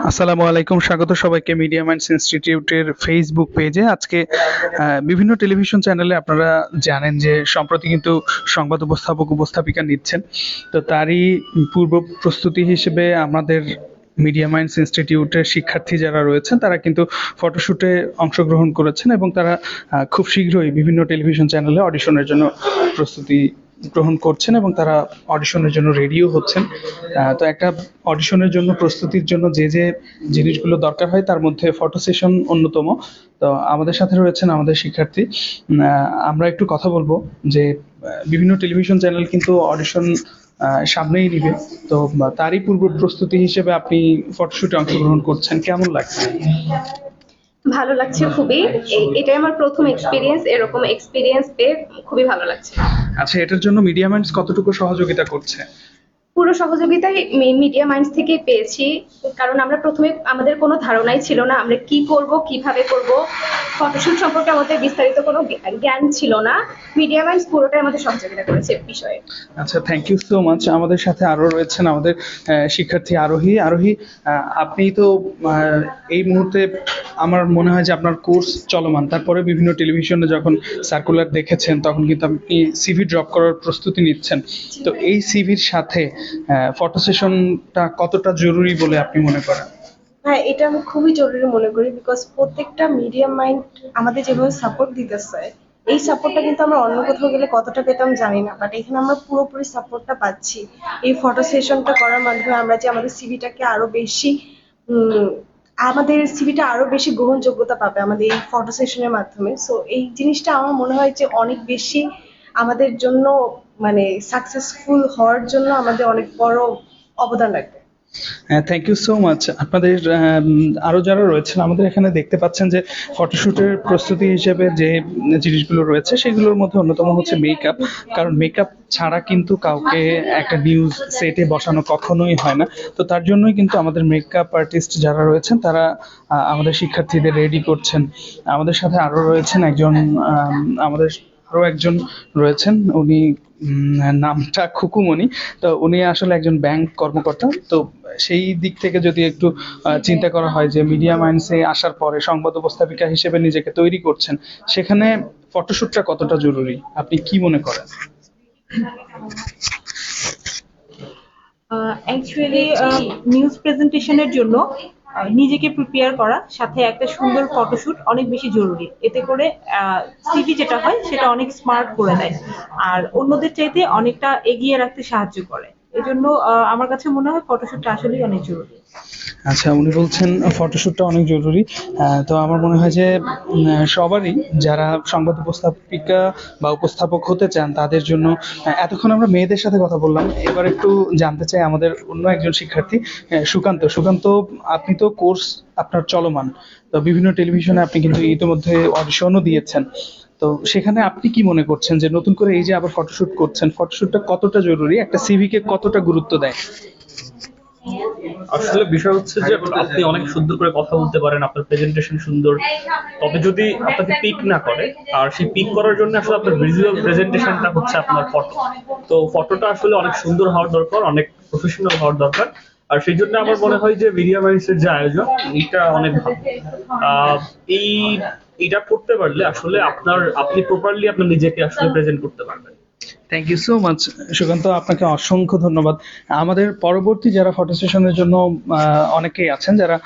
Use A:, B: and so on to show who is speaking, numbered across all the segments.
A: আসসালামু আলাইকুম, স্বাগত সবাইকে মিডিয়া মাইন্ডস ইনস্টিটিউটের ফেসবুক পেজে। আজকে বিভিন্ন টেলিভিশন চ্যানেলে আপনারা জানেন যে সম্প্রতি কিন্তু সংবাদ উপস্থাপিকা নিচ্ছেন। তো তারই পূর্ব প্রস্তুতি হিসেবে আমাদের মিডিয়া মাইন্ডস ইনস্টিটিউটের শিক্ষার্থী যারা রয়েছেন তারা কিন্তু ফটোশুটে অংশগ্রহণ করেছেন এবং তারা খুব শীঘ্রই বিভিন্ন টেলিভিশন চ্যানেলে অডিশনের জন্য প্রস্তুতি গ্রহণ করছেন এবং তারা অডিশনের জন্য রেডিও হচ্ছেন। তো একটা অডিশনের জন্য প্রস্তুতির জন্য যে যে জিনিসগুলো দরকার হয় তার মধ্যে ফটো সেশন অন্যতম। তো আমাদের সাথে রয়েছেন আমাদের শিক্ষার্থী। আমরা একটু কথা বলবো যে বিভিন্ন টেলিভিশন চ্যানেল কিন্তু অডিশন সামনেই নিবে। তো তারই পূর্ব প্রস্তুতি হিসেবে আপনি ফটোশুটে অংশগ্রহণ করছেন, কেমন লাগছে?
B: ভালো লাগছে খুবই। এটাই আমার প্রথম এক্সপেরিয়েন্স, এরকম এক্সপেরিয়েন্স পেয়ে খুবই ভালো লাগছে।
A: আচ্ছা, এটার জন্য মিডিয়া মাইন্ডস কতটুকু সহযোগিতা করছে?
B: পুরো সহযোগিতাই মিডিয়া মাইন্ডস থেকেই পেয়েছি, কারণ আমরা প্রথমে আমাদের কোনো ধারণাই ছিল না আমরা কি করব, কিভাবে করব। ফটোশুট সম্পর্কে আমাদের বিস্তারিত কোনো জ্ঞান ছিল না। মিডিয়া মাইন্ডস পুরোটাই আমাদের সহযোগিতা করেছে বিষয়ে।
A: আচ্ছা, থ্যাংক ইউ সো মাচ। আমাদের সাথে আরো রয়েছেন আমাদের শিক্ষার্থী আরোহী। আরোহী, আপনি তো এই মুহূর্তে আমার মনে হয় যে আপনার কোর্স চলমান, তারপরে বিভিন্ন টেলিভিশনে যখন সার্কুলার দেখেছেন তখন কিন্তু আপনি সিভি ড্রপ করার প্রস্তুতি নিচ্ছেন। তো এই সিভির সাথে ফটো সেশনটা কতটা জরুরি বলে আপনি মনে করেন?
C: হ্যাঁ, এটা আমি খুবই জরুরি মনে করি, বিকজ প্রত্যেকটা মিডিয়া মাইন্ড আমাদের যেভাবে সাপোর্ট দিতেছে, এই সাপোর্টটা কিন্তু আমরা অন্য কোথাও গেলে কতটা পেতাম জানি না, বাট এখানে আমরা পুরোপুরি সাপোর্টটা পাচ্ছি। এই ফটো সেশনটা করার মাধ্যমে আমরা যে আমাদের সিভিটাকে আরো বেশি আমাদের সিভিটা আরো বেশি গ্রহণযোগ্যতা পাবে আমাদের এই ফটো সেশনের মাধ্যমে। সো এই জিনিসটা আমার মনে হয় যে অনেক বেশি আমাদের জন্য, মানে সাকসেসফুল হওয়ার জন্য আমাদের অনেক বড় অবদান রাখবে।
A: হ্যাঁ, থ্যাংক ইউ সো মাচ। আপনাদের আরো যারা রয়েছেন আমাদের এখানে দেখতে পাচ্ছেন যে ফটোশুটের প্রস্তুতি হিসেবে যে জিনিসগুলো রয়েছে সেগুলোর মধ্যে অন্যতম হচ্ছে মেকআপ। কারণ মেকআপ ছাড়া কিন্তু কাউকে একটা নিউজ সেটে বসানো কখনোই হয় না। তো তার জন্যই কিন্তু আমাদের মেকআপ আর্টিস্ট যারা রয়েছেন তারা আমাদের শিক্ষার্থীদের রেডি করছেন। আমাদের সাথে আরো রয়েছেন একজন রয়েছেন, উনি নামটা খুকুমণি। তো উনি আসলে একজন ব্যাংক কর্মকর্তা। তো সেই দিক থেকে যদি একটু চিন্তা করা হয় যে মিডিয়া মাইন্ডসে আসার পরে সংবাদ উপস্থাপিকা হিসেবে নিজেকে তৈরি করছেন, সেখানে ফটোশুটটা কতটা জরুরি আপনি কি মনে করেন?
D: অ্যাকচুয়ালি নিউজ প্রেজেন্টেশনের জন্য নিজেকে প্রিপেয়ার করা, সাথে একটা সুন্দর ফটোশুট অনেক বেশি জরুরি। এতে করে সিভি যেটা হয় সেটা অনেক স্মার্ট করে দেয়, আর অন্যদের চাইতে অনেকটা এগিয়ে রাখতে সাহায্য করে। এজন্য আমার কাছে মনে হয় ফটোশুটটা আসলেই অনেক জরুরি।
A: আচ্ছা, উনি বলছেন ফটোশুটটা অনেক জরুরি। তো আমার মনে হয় যে সবারই যারা সংবাদ উপস্থাপিকা বা উপস্থাপক হতে চান তাদের জন্য। এতক্ষণ আমরা মেয়েদের সাথে কথা বললাম, এবার একটু জানতে চাই আমাদের অন্য একজন শিক্ষার্থী সুকান্ত। সুকান্ত, আপনি তো কোর্স আপনার চলমান, তো বিভিন্ন টেলিভিশনে আপনি কিন্তু ইতিমধ্যে অডিশনও দিয়েছেন। তো সেখানে আপনি কি মনে করছেন যে নতুন করে এই যে আবার ফটোশুট করছেন, ফটোশুটটা কতটা জরুরি, একটা সিভিকে কতটা গুরুত্ব দেয়?
E: আসলে বিষয় হচ্ছে যে আপনি অনেক সুন্দর করে কথা বলতে পারেন, আপনার প্রেজেন্টেশন সুন্দর, তবে যদি আপনাকে পিক না করে, আর সেই পিক করার জন্য আসলে আপনার ভিজুয়াল প্রেজেন্টেশনটা হচ্ছে আপনার ফটো। তো ফটোটা আসলে অনেক সুন্দর হওয়ার দরকার, অনেক প্রফেশনাল হওয়ার দরকার। আর সেই জন্য আমার মনে হয় যে মিডিয়া মাইন্ডসের যে আয়োজন, এটা অনেক ভালো। এই এটা করতে পারলে আসলে আপনি প্রপারলি আপনার নিজেকে আসলে প্রেজেন্ট করতে পারবেন।
A: Thank you so much Sukanta, আপনাকে অসংখ্য ধন্যবাদ। আমাদের পরবর্তী যারা ফটো সেশনের জন্য অনেকেই আছেন যারা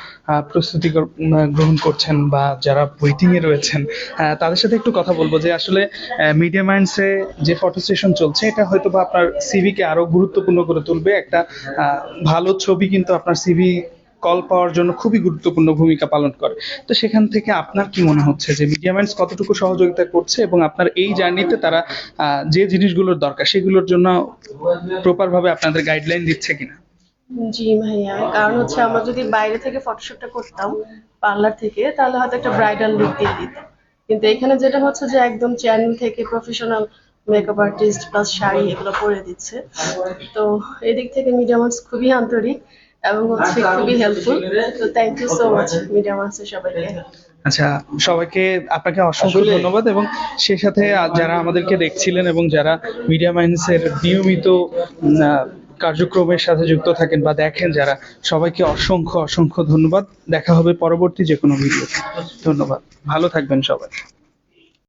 A: প্রস্তুতি গ্রহণ করছেন বা যারা ওয়েটিং এ রয়েছেন, তাদের সাথে একটু কথা বলবো যে আসলে মিডিয়া মাইন্ডসে যে ফটো সেশন চলছে এটা হয়তো বা আপনার সিভিকে আরো গুরুত্বপূর্ণ করে তুলবে। একটা ভালো ছবি কিন্তু আপনার সিভি কল পাওয়ার জন্য খুবই গুরুত্বপূর্ণ ভূমিকা পালন করে। তো সেখান থেকে আপনার কি মনে হচ্ছে যে মিডিয়া মাইন্ডস কতটুকু সহযোগিতা করছে এবং আপনার এই জার্নিতে তারা যে জিনিসগুলোর দরকার সেগুলোর জন্য প্রপার ভাবে আপনাদের গাইডলাইন দিচ্ছে কিনা?
C: জি ভাইয়া, কারণ হচ্ছে আমরা যদি বাইরে থেকে ফটোশুটটা করতাম পার্লার থেকে, তাহলে হয়তো একটা ব্রাইডাল লুক দিয়ে দিত। কিন্তু এখানে যেটা হচ্ছে যে একদম চ্যানেল থেকে professional makeup artist plus sari এগুলো পরে দিচ্ছে। তো এদিক থেকে মিডিয়া মার্স খুবই আন্তরিক এবং হচ্ছে খুবই হেল্পফুল। তো thank you so much media মার্সের সবাইকে।
A: আচ্ছা, সবাইকে আপনাকে অসংখ্য ধন্যবাদ এবং সেই সাথে যারা আমাদেরকে দেখছিলেন এবং যারা মিডিয়া মাইন্ডসের নিয়মিত কার্যক্রমের সাথে যুক্ত থাকেন বা দেখেন যারা, সবাইকে অসংখ্য অসংখ্য ধন্যবাদ। দেখা হবে পরবর্তী যে কোনো ভিডিওতে। ধন্যবাদ, ভালো থাকবেন সবাই।